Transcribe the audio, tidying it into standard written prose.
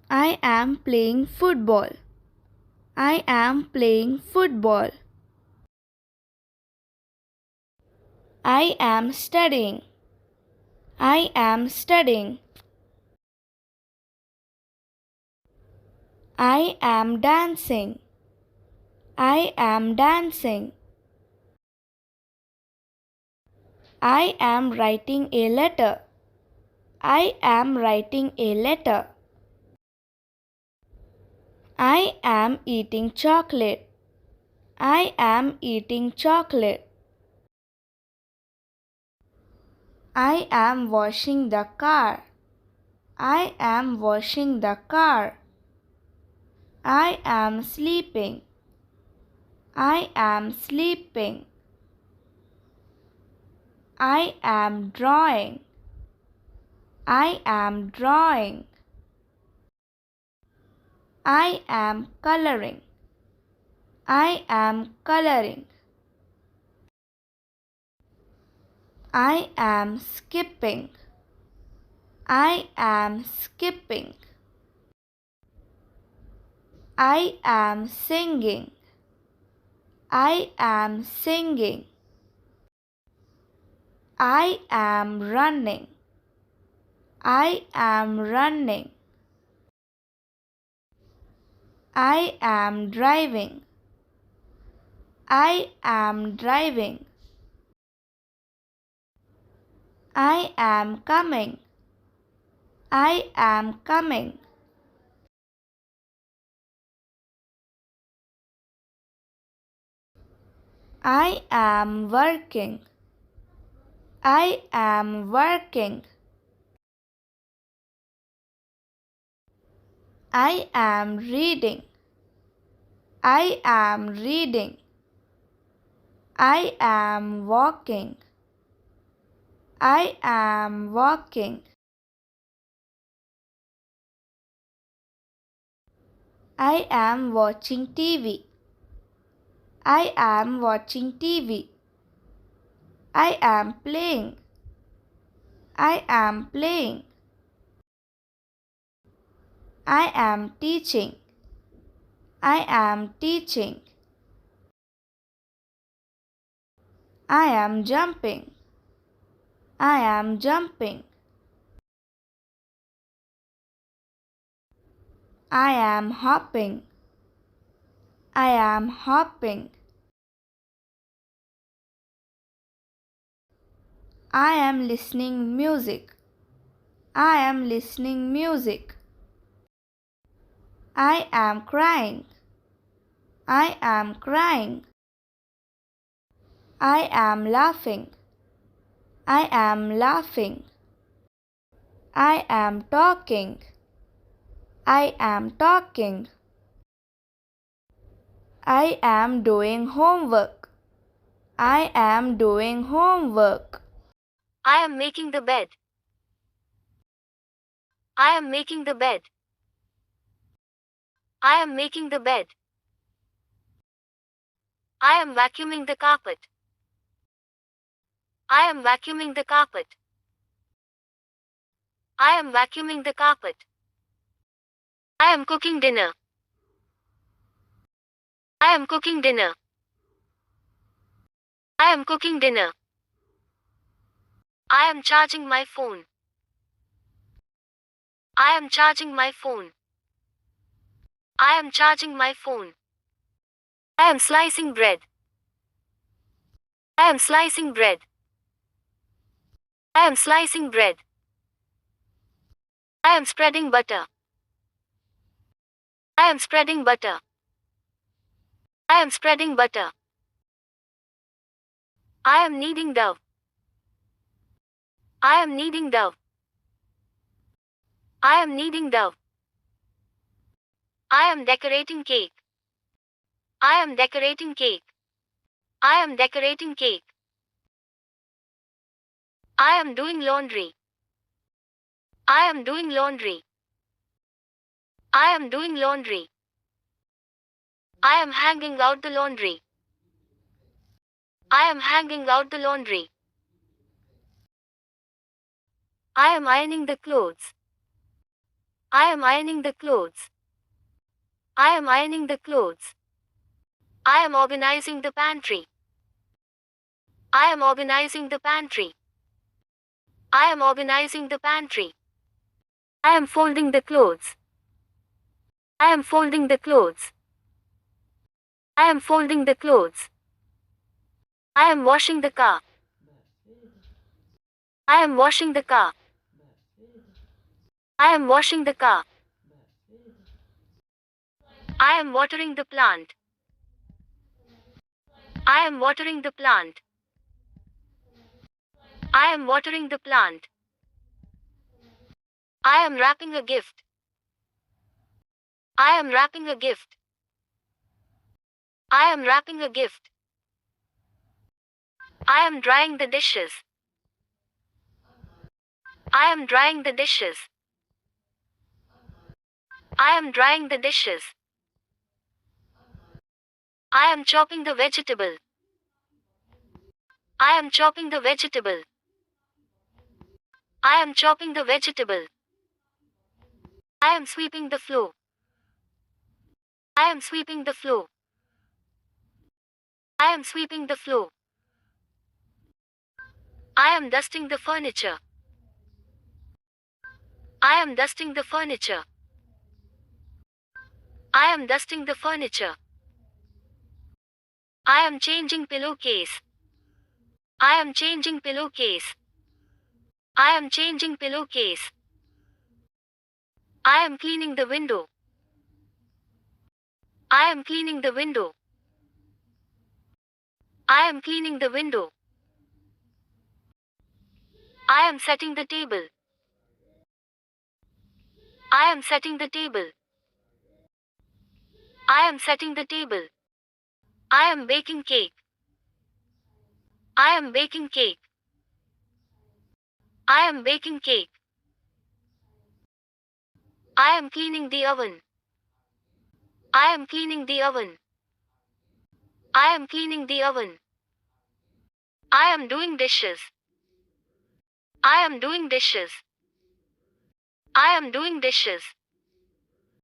I am playing football. I am playing football. I am studying. I am studying. I am dancing. I am dancing. I am writing a letter. I am writing a letter. I am eating chocolate. I am eating chocolate. I am washing the car. I am washing the car. I am sleeping. I am sleeping. I am drawing. I am drawing. I am coloring. I am coloring. I am skipping. I am skipping. I am singing. I am singing. I am running. I am running. I am driving. I am driving. I am coming. I am coming. I am working. I am working. I am reading. I am reading. I am walking. I am walking. I am watching TV. I am watching TV. I am playing. I am playing. I am teaching. I am teaching. I am jumping. I am jumping. I am hopping. I am hopping. I am listening music. I am listening music. I am crying. I am crying. I am laughing. I am laughing. I am talking. I am talking. I am doing homework. I am doing homework. I am making the bed. I am making the bed. I am making the bed. I am vacuuming the carpet. I am vacuuming the carpet. I am vacuuming the carpet. I am cooking dinner. I am cooking dinner. I am cooking dinner. I am charging my phone. I am charging my phone. I am charging my phone. I am slicing bread. I am slicing bread. I am slicing bread. I am spreading butter. I am spreading butter. I am spreading butter. I am kneading dough. I am kneading dough. I am kneading dough. I am decorating cake. I am decorating cake. I am decorating cake. I am doing laundry. I am doing laundry. I am doing laundry. I am hanging out the laundry. I am hanging out the laundry. I am ironing the clothes. I am ironing the clothes. I am ironing the clothes. I am organizing the pantry. I am organizing the pantry. I am organizing the pantry. I am folding the clothes. I am folding the clothes. I am folding the clothes. I am washing the car. I am washing the car. I am washing the car. I am watering the plant. I am watering the plant. I am watering the plant. I am wrapping a gift. I am wrapping a gift. I am wrapping a gift. I am drying the dishes. I am drying the dishes. I am drying the dishes. I am chopping the vegetable. I am chopping the vegetable. I am chopping the vegetable. I am sweeping the floor. I am sweeping the floor. I am sweeping the floor. I am dusting the furniture. I am dusting the furniture. I am dusting the furniture. I am changing pillowcase. I am changing pillowcase. I am changing pillowcase. I am cleaning the window. I am cleaning the window. I am cleaning the window. I am setting the table. I am setting the table. I am setting the table. I am baking cake. I am baking cake. I am baking cake. I am cleaning the oven. I am cleaning the oven. I am cleaning the oven. I am doing dishes. I am doing dishes. I am doing dishes.